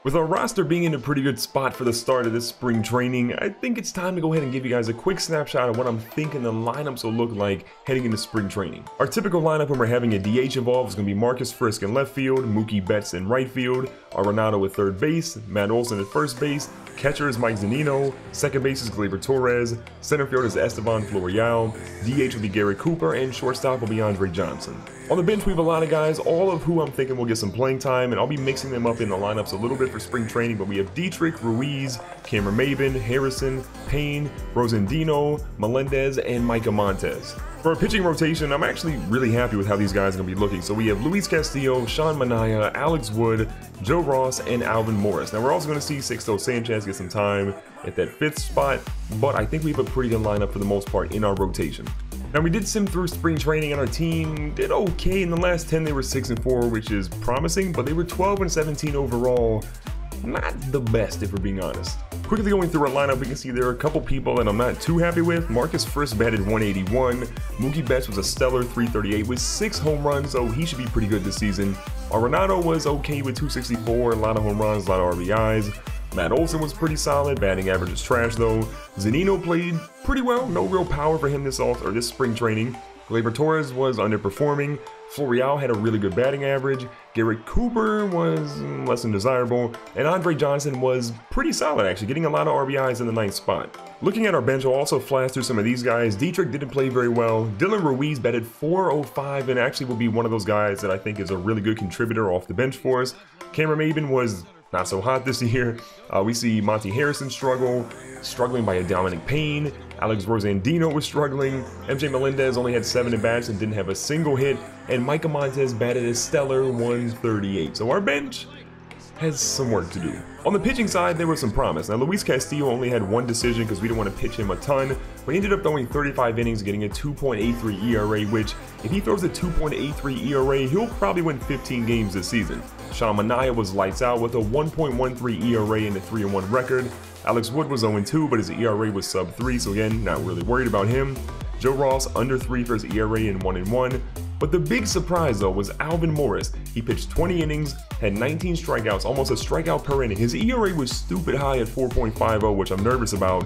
With our roster being in a pretty good spot for the start of this spring training, I think it's time to go ahead and give you guys a quick snapshot of what I'm thinking the lineups will look like heading into spring training. Our typical lineup when we're having a DH involved is going to be Marcus Frisk in left field, Mookie Betts in right field, Arenado at third base, Matt Olson at first base, catcher is Mike Zunino, second base is Gleyber Torres, center field is Esteban Florial, DH will be Garrett Cooper, and shortstop will be Andre Johnson. On the bench we have a lot of guys, all of who I'm thinking will get some playing time, and I'll be mixing them up in the lineups a little bit for spring training, but we have Dietrich, Ruiz, Cameron Maybin, Harrison, Payne, Rosendino, Melendez, and Micah Montes. For our pitching rotation, I'm actually really happy with how these guys are going to be looking. So we have Luis Castillo, Sean Manaea, Alex Wood, Joe Ross, and Alvin Morris. Now we're also going to see Sixto Sanchez get some time at that fifth spot, but I think we have a pretty good lineup for the most part in our rotation. Now we did sim through spring training and our team did okay. In the last 10 they were 6-4, which is promising, but they were 12-17 overall. Not the best if we're being honest. Quickly going through our lineup, we can see there are a couple people that I'm not too happy with. Marcus Frisk batted 181. Mookie Betts was a stellar 338 with 6 home runs, so he should be pretty good this season. Arenado was okay with 264, a lot of home runs, a lot of RBIs. Matt Olson was pretty solid, batting average is trash though. Zunino played pretty well, no real power for him this spring training. Gleyber Torres was underperforming. Florial had a really good batting average. Garrett Cooper was less than desirable. And Andre Johnson was pretty solid actually, getting a lot of RBIs in the 9th spot. Looking at our bench, I'll also flash through some of these guys. Dietrich didn't play very well. Dylan Ruiz batted 405 and actually will be one of those guys that I think is a really good contributor off the bench for us. Cameron Maybin was not so hot this year. We see Monty Harrison struggling by a Dominic Payne. Alex Rosendino was struggling. MJ Melendez only had 7 at-bats and didn't have a single hit. And Micah Montes batted a stellar 138. So our bench has some work to do. On the pitching side, there was some promise. Now, Luis Castillo only had 1 decision because we didn't want to pitch him a ton, but he ended up throwing 35 innings, getting a 2.83 ERA, which, if he throws a 2.83 ERA, he'll probably win 15 games this season. Sean Manaea was lights out with a 1.13 ERA and a 3-1 record. Alex Wood was 0-2, but his ERA was sub-3, so again, not really worried about him. Joe Ross under 3 for his ERA and 1-1. But the big surprise though was Alvin Morris. He pitched 20 innings, had 19 strikeouts, almost a strikeout per inning. His ERA was stupid high at 4.50, which I'm nervous about,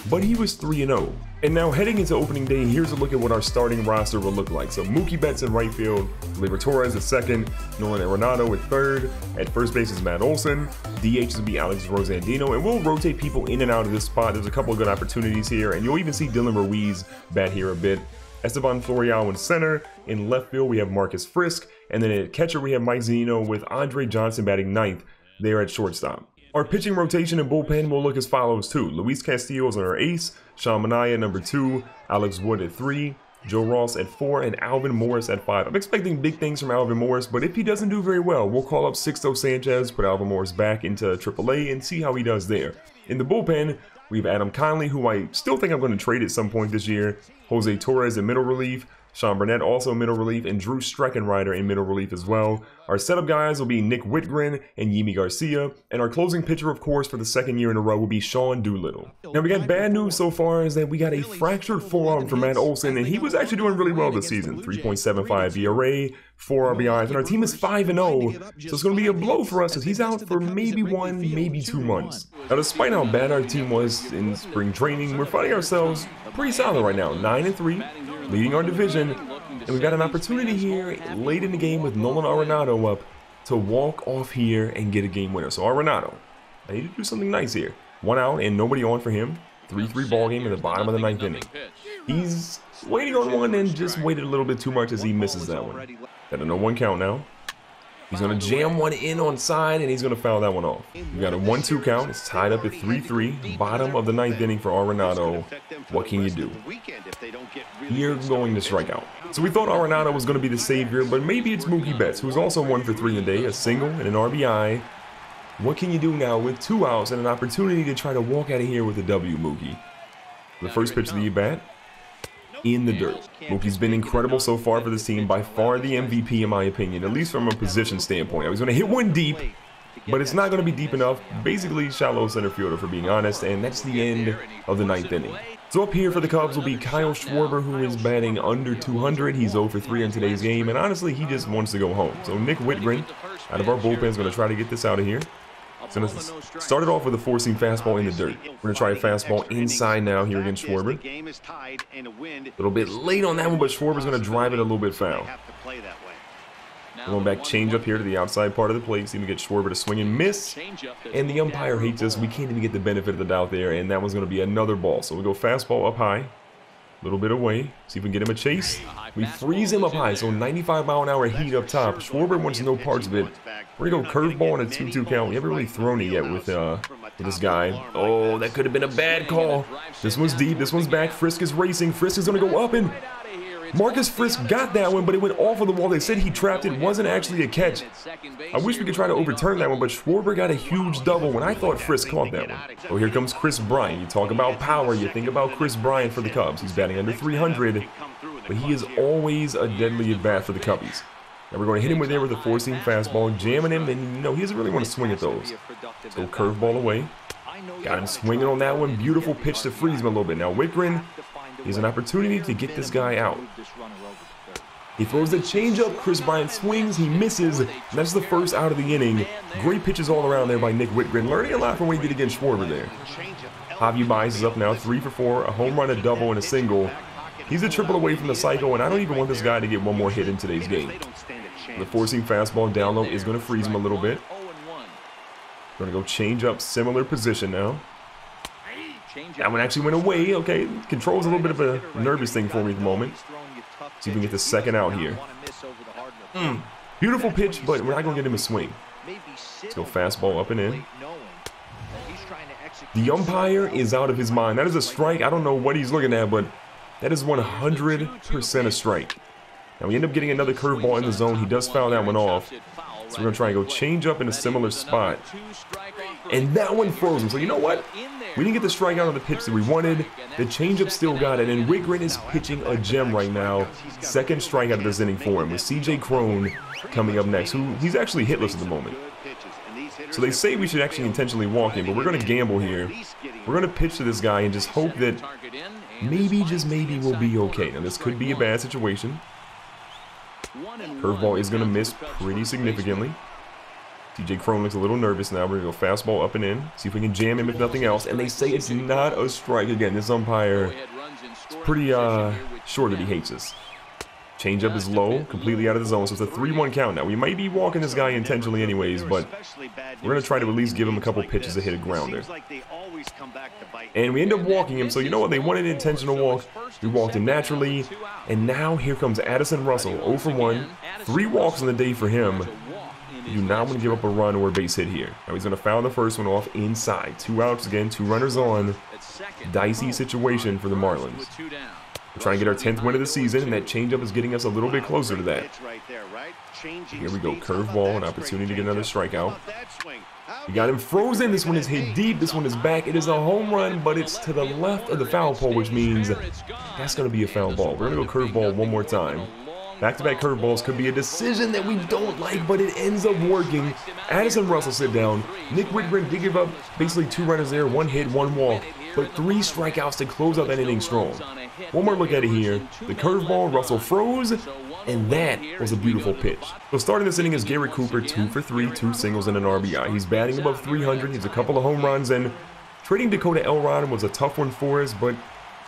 but he was 3-0. And now heading into opening day, here's a look at what our starting roster will look like. So Mookie Betts in right field, Gleyber Torres at second, Nolan Arenado at third, at first base is Matt Olson, DH will be Alex Rosendino, and we'll rotate people in and out of this spot. There's a couple of good opportunities here, and you'll even see Dylan Ruiz bat here a bit. Esteban Florial in center. In left field, we have Marcus Frisk. And then at catcher, we have Mike Zunino with Andre Johnson batting 9th there at shortstop. Our pitching rotation and bullpen will look as follows too. Luis Castillo is on our ace, Sean Manaea number 2, Alex Wood at 3, Joe Ross at 4, and Alvin Morris at 5. I'm expecting big things from Alvin Morris, but if he doesn't do very well, we'll call up Sixto Sanchez, put Alvin Morris back into AAA, and see how he does there. In the bullpen, we have Adam Conley, who I still think I'm going to trade at some point this year, Jose Torres in middle relief, Sean Burnett also in middle relief, and Drew Streckenrider in middle relief as well. Our setup guys will be Nick Whitgren and Yimi Garcia, and our closing pitcher, of course, for the 2nd year in a row will be Sean Doolittle. Now, we got bad news so far is that we got a fractured forearm from Matt Olson, and he was actually doing really well this season. 3.75 ERA, 4 RBIs, and our team is 5-0, so it's going to be a blow for us as he's out for maybe 1, maybe 2 months. Now, despite how bad our team was in spring training, we're finding ourselves pretty solid right now, 9-3. Leading our division, and we've got an opportunity here late in the game with Nolan Arenado up to walk off here and get a game winner. So Arenado, I need to do something nice here. 1 out and nobody on for him. 3-3 ball game in the bottom of the 9th inning. He's waiting on one and just waited a little bit too much as he misses that one. Got a 0-1 count now. He's going to jam one in on side, and he's going to foul that one off. We've got a 1-2 count. It's tied up at 3-3. Bottom of the 9th inning for Arenado. What can you do? You're going to strike out. So we thought Arenado was going to be the savior, but maybe it's Mookie Betts, who's also 1 for 3 today, a single and an RBI. What can you do now with 2 outs and an opportunity to try to walk out of here with a W, Mookie? The first pitch of the at-bat. In the dirt. Mookie's been incredible so far for this team, by far the MVP in my opinion, at least from a position standpoint. I was going to hit one deep, but it's not going to be deep enough. Basically shallow center fielder, for being honest, and that's the end of the 9th inning. So up here for the Cubs will be Kyle Schwarber, who is batting under 200. He's 0 for 3 in today's game, and honestly, he just wants to go home. So Nick Whitgren, out of our bullpen, is going to try to get this out of here. So let's start it off with a four-seam fastball in the dirt. We're going to try a fastball inside now here against Schwarber. A little bit late on that one, but Schwarber's going to drive it a little bit foul. Going back change up here to the outside part of the plate. See if we get Schwarber to swing and miss. And the umpire hates us. We can't even get the benefit of the doubt there. And that one's going to be another ball. So we go fastball up high. A little bit away. See if we can get him a chase. We freeze him up high. So 95-mile-an-hour heat up top. Schwarber wants no parts of it. We're going to go curveball and a 2-2 count. We haven't really thrown it yet with this guy. Oh, that could have been a bad call. This one's deep. This one's back. Frisk is racing. Frisk is going to go up and... Marcus Frisk got that one, but it went off of the wall. They said he trapped it. It wasn't actually a catch. I wish we could try to overturn that one, but Schwarber got a huge double when I thought Frisk caught that one. Oh, here comes Chris Bryant. You talk about power, you think about Chris Bryant for the Cubs. He's batting under 300, but he is always a deadly at bat for the Cubbies. Now we're going to hit him with there with a four-seam fastball, jamming him, and you know, he doesn't really want to swing at those. Let's go curveball away. Got him swinging on that one. Beautiful pitch to freeze him a little bit. Now Wickren, here's an opportunity to get this guy out. He throws the changeup. Chris Bryant swings. He misses. And that's the first out of the inning. Great pitches all around there by Nick Whitgren. Learning a lot from what he did against Schwarber there. Javi Baez is up now 3 for 4. A home run, a double, and a single. He's a triple away from the cycle, and I don't even want this guy to get one more hit in today's game. The four-seam fastball down low is going to freeze him a little bit. Going to go change up, similar position now. That one actually went away. Okay, control's a little bit of a nervous thing for me at the moment. See if we can get the second out here. Beautiful pitch, but we're not going to get him a swing. Let's go fastball up and in. The umpire is out of his mind. That is a strike. I don't know what he's looking at, but that is 100% a strike. Now we end up getting another curveball in the zone. He does foul that one off. So we're going to try and go change up in a similar spot. And that one froze him. So you know what? We didn't get the strikeout on the pitch that we wanted. The changeup still got it. And Wickren is pitching a gem right now. Second strikeout of this inning for him with CJ Crone coming up next, who he's actually hitless at the moment. So they say we should actually intentionally walk him, but we're going to gamble here. We're going to pitch to this guy and just hope that maybe, just maybe, we'll be okay. Now this could be a bad situation. Curveball is going to miss pretty significantly. TJ Crone looks a little nervous now. We're going to go fastball up and in. See if we can jam him if nothing else. And they say it's not a strike. Again, this umpire is pretty sure that he hates us. Changeup is low, completely out of the zone. So it's a 3-1 count now. We might be walking this guy intentionally anyways, but we're going to try to at least give him a couple pitches to hit a grounder. And we end up walking him. So you know what? They wanted an intentional walk. We walked him naturally. And now here comes Addison Russell, 0 for 1. 3 walks on the day for him. You do not want to give up a run or a base hit here. Now he's going to foul the first one off inside. 2 outs again, 2 runners on. Dicey situation for the Marlins. We're trying to get our 10th win of the season, and that changeup is getting us a little bit closer to that. Here we go, curveball, an opportunity to get another strikeout. We got him frozen. This one is hit deep. This one is back. It is a home run, but it's to the left of the foul pole, which means that's going to be a foul ball. We're going to go curveball one more time. Back-to-back curveballs could be a decision that we don't like, but it ends up working. Addison Russell sit down. Nick Whitgren did give up basically 2 runners there, 1 hit, 1 walk, but 3 strikeouts to close out that inning strong. One more look at it here. The curveball, Russell froze, and that was a beautiful pitch. So starting this inning is Garrett Cooper, 2 for 3, 2 singles and an RBI. He's batting above 300. He's a couple of home runs, and trading Dakota Elrod was a tough one for us, but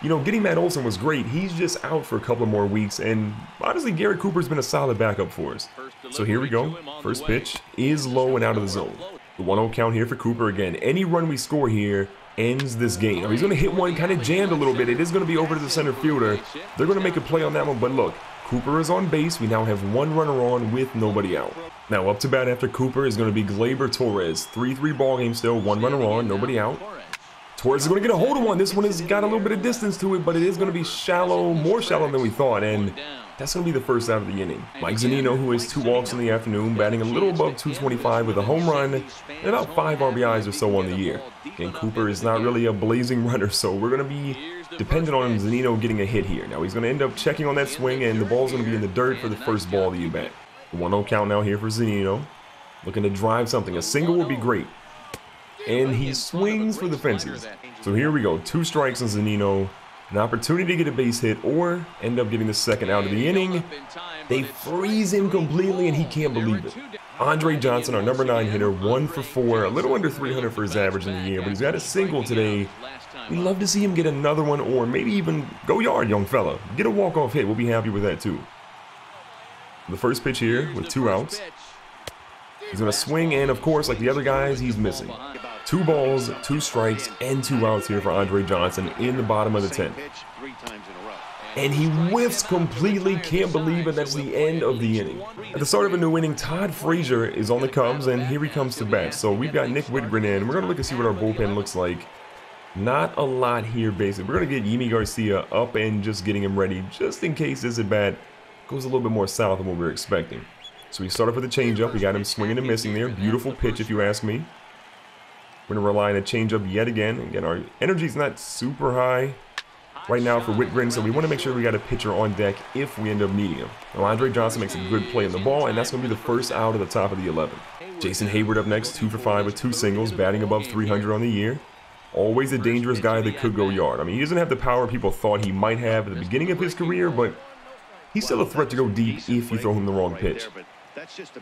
you know, getting Matt Olson was great. He's just out for a couple of more weeks, and honestly, Garrett Cooper's been a solid backup for us. So here we go. First pitch is low and out of the zone. The 1-0 count here for Cooper again. Any run we score here ends this game. Now, he's going to hit one, kind of jammed a little bit. It is going to be over to the center fielder. They're going to make a play on that one, but look, Cooper is on base. We now have 1 runner on with nobody out. Now up to bat after Cooper is going to be Gleyber Torres. 3-3 ball game still, 1 runner on, nobody out. Torres is going to get a hold of one. This one has got a little bit of distance to it, but it is going to be shallow, more shallow than we thought, and that's going to be the first out of the inning. Mike Zunino, who has 2 walks in the afternoon, batting a little above 225 with a home run and about 5 RBIs or so on the year. And Cooper is not really a blazing runner, so we're going to be dependent on Zunino getting a hit here. Now he's going to end up checking on that swing, and the ball's going to be in the dirt for the first ball of the at-bat. The 1-0 count now here for Zunino. Looking to drive something. A single would be great. And he swings for the fences. So here we go. 2 strikes on Zunino. An opportunity to get a base hit or end up getting the second out of the inning. They freeze him completely and he can't believe it. Andre Johnson, our number 9 hitter, 1 for 4, a little under 300 for his average in the year, but he's got a single today. We'd love to see him get another one, or maybe even go yard, young fella. Get a walk-off hit. We'll be happy with that, too. The first pitch here with 2 outs. He's going to swing, and of course, like the other guys, he's missing. 2 balls, 2 strikes, and 2 outs here for Andre Johnson in the bottom of the 10th. And he whiffs completely. Can't believe it. That's the end of the inning. At the start of a new inning, Todd Frazier is on the Cubs, and here he comes to bat. So we've got Nick Whitgren in. We're going to look and see what our bullpen looks like. Not a lot here, basically. We're going to get Yimi Garcia up and just getting him ready, just in case this at-bat goes a little bit more south than what we were expecting. So we start off with a changeup. We got him swinging and missing there. Beautiful pitch, if you ask me. We're going to rely on a changeup yet again. Again, our energy's not super high right now for Whitgren, so we want to make sure we got a pitcher on deck if we end up needing him. Now, Andre Johnson makes a good play in the ball, and that's going to be the first out of the top of the 11th. Jason Hayward up next, 2 for 5 with 2 singles, batting above 300 on the year. Always a dangerous guy that could go yard. I mean, he doesn't have the power people thought he might have at the beginning of his career, but he's still a threat to go deep if you throw him the wrong pitch.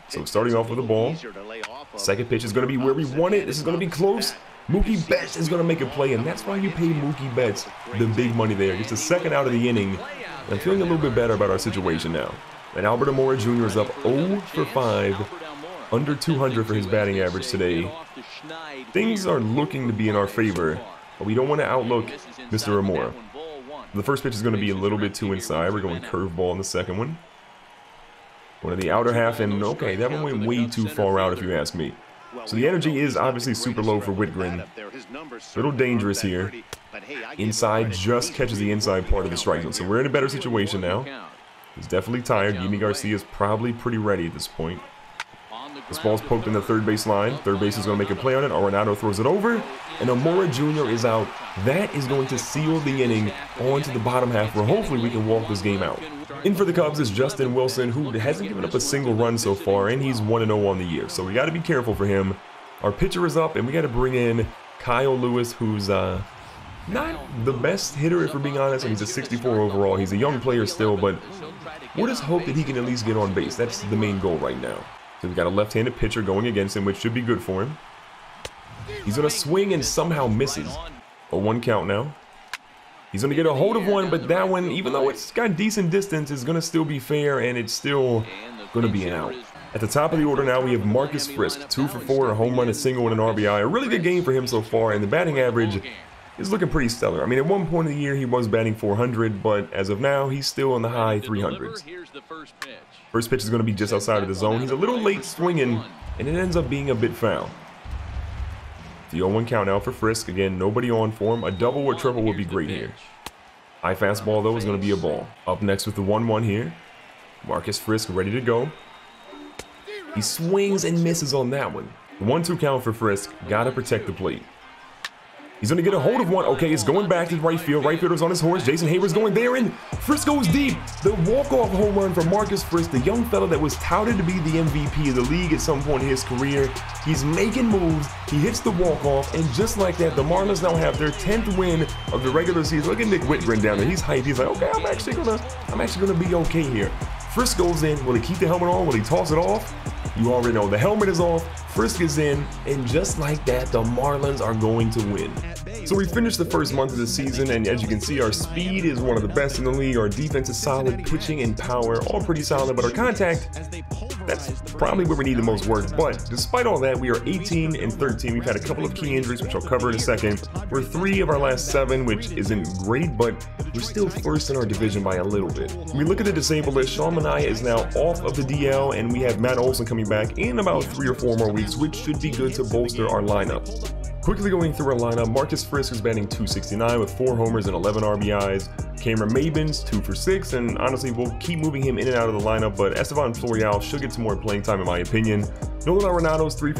So starting off with a ball. Second pitch is going to be where we want it. This is going to be close. Mookie Betts is going to make a play, and that's why you pay Mookie Betts the big money there. Gets the second out of the inning. I'm feeling a little bit better about our situation now. And Albert Amora Jr. is up 0 for 5, under 200 for his batting average today. Things are looking to be in our favor, but we don't want to outlook Mr. Amora. The first pitch is going to be a little bit too inside. We're going curveball in the second one. One of the outer half, and okay, that one went way too far out if you ask me. So the energy is obviously super low for Whitgren. A little dangerous here. Inside just catches the inside part of the strike zone. So we're in a better situation now. He's definitely tired. Yimi Garcia is probably pretty ready at this point. This ball's poked in the third base line. Third base is going to make a play on it. Arenado throws it over, and Amora Jr. is out. That is going to seal the inning on to the bottom half, where hopefully we can walk this game out. In for the Cubs is Justin Wilson, who hasn't given up a single run so far, and he's 1-0 on the year. So we got to be careful for him. Our pitcher is up, and we got to bring in Kyle Lewis, who's not the best hitter, if we're being honest. He's a 64 overall. He's a young player still, but we'll just hope that he can at least get on base. That's the main goal right now. So we've got a left-handed pitcher going against him, which should be good for him. He's going to swing and somehow misses. A 1 count now. He's going to get a hold of one, but that one, even though it's got decent distance, is going to still be fair, and it's still going to be an out. At the top of the order now, we have Marcus Frisk, 2 for 4, a home run, a single, and an RBI. A really good game for him so far, and the batting average is looking pretty stellar. I mean, at one point in the year, he was batting 400, but as of now, he's still in the high 300s. First pitch is going to be just outside of the zone. He's a little late swinging, and it ends up being a bit foul. The 0-1 count out for Frisk. Again, nobody on for him. A double or triple would be great here. High fastball, though, is going to be a ball. Up next with the 1-1 here. Marcus Frisk ready to go. He swings and misses on that one. The 1-2 count for Frisk. Got to protect the plate. He's going to get a hold of one. Okay, it's going back to right field. Right fielder's on his horse. Jason Hayward's going there, and Frisk goes deep. The walk-off home run from Marcus Frisk, the young fella that was touted to be the MVP of the league at some point in his career. He's making moves. He hits the walk-off, and just like that, the Marlins now have their 10th win of the regular season. Look at Nick Whitgren down there. He's hyped. He's like, okay, I'm actually gonna be okay here. Frisk goes in. Will he keep the helmet on? Will he toss it off? You already know the helmet is off. Frisk is in, and just like that, the Marlins are going to win. So we finished the first month of the season, and as you can see, our speed is one of the best in the league. Our defense is solid, pitching and power, all pretty solid, but our contact, that's probably where we need the most work. But despite all that, we are 18-13. We've had a couple of key injuries, which I'll cover in a second. We're 3 of our last 7, which isn't great, but we're still first in our division by a little bit. When we look at the disabled list, Sean Manaea is now off of the DL, and we have Matt Olson coming back in about 3 or 4 more weeks, which should be good to bolster our lineup. Quickly going through our lineup, Marcus Frisk is batting .269 with 4 homers and 11 RBIs. Cameron Maybin's 2 for 6, and honestly, we'll keep moving him in and out of the lineup, but Estevan Florial should get some more playing time in my opinion. Nolan Arenado's 3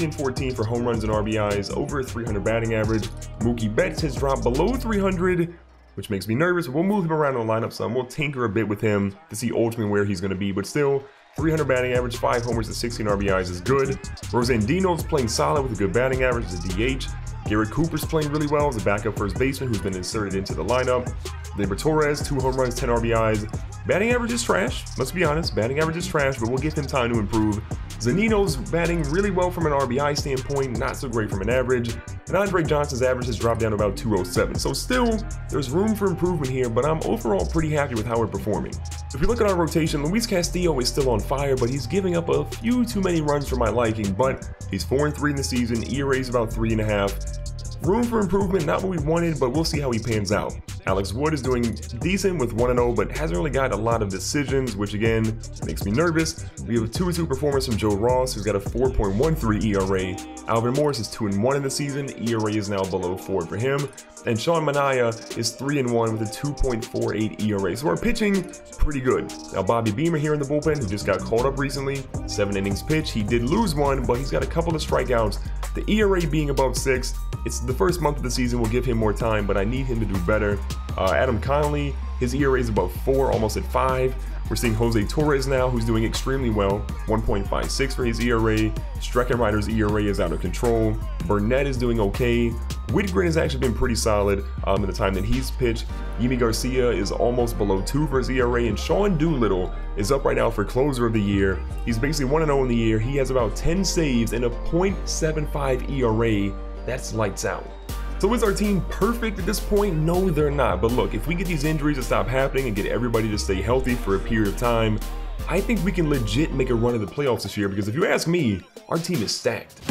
and 14 for home runs and RBIs, over a 300 batting average. Mookie Betts has dropped below 300, which makes me nervous. We'll move him around in the lineup some. We'll tinker a bit with him to see ultimately where he's going to be, but still, 300 batting average, 5 homers and 16 RBIs is good. Rosandino's playing solid with a good batting average as a DH. Garrett Cooper's playing really well as a backup first baseman who's been inserted into the lineup. Gleyber Torres, 2 home runs, 10 RBIs. Batting average is trash. Let's be honest, batting average is trash, but we'll give him time to improve. Zunino's batting really well from an RBI standpoint, not so great from an average, and Andre Johnson's average has dropped down to about 207. So still, there's room for improvement here, but I'm overall pretty happy with how we're performing. If you look at our rotation, Luis Castillo is still on fire, but he's giving up a few too many runs for my liking, but he's 4-3 in the season, ERA is about 3.5. Room for improvement, not what we wanted, but we'll see how he pans out. Alex Wood is doing decent with 1-0, but hasn't really got a lot of decisions, which again makes me nervous. We have a 2-2 performance from Joe Ross, who's got a 4.13 ERA. Alvin Morris is 2-1 in the season, ERA is now below 4 for him. And Sean Manaea is 3-1 with a 2.48 ERA. So our pitching, pretty good. Now Bobby Beamer here in the bullpen, who just got called up recently, 7 innings pitched. He did lose one, but he's got a couple of strikeouts. The ERA being above 6, it's the first month of the season, we'll give him more time, but I need him to do better. Adam Connolly, his ERA is above 4, almost at 5. We're seeing Jose Torres now, who's doing extremely well, 1.56 for his ERA. Streckenrider's ERA is out of control. Burnett is doing okay. Whitgren has actually been pretty solid in the time that he's pitched. Yimi Garcia is almost below 2 for his ERA, and Sean Doolittle is up right now for closer of the year. He's basically 1-0 in the year. He has about 10 saves and a .75 ERA. That's lights out. So is our team perfect at this point? No, they're not. But look, if we get these injuries to stop happening and get everybody to stay healthy for a period of time, I think we can legit make a run at the playoffs this year, because if you ask me, our team is stacked.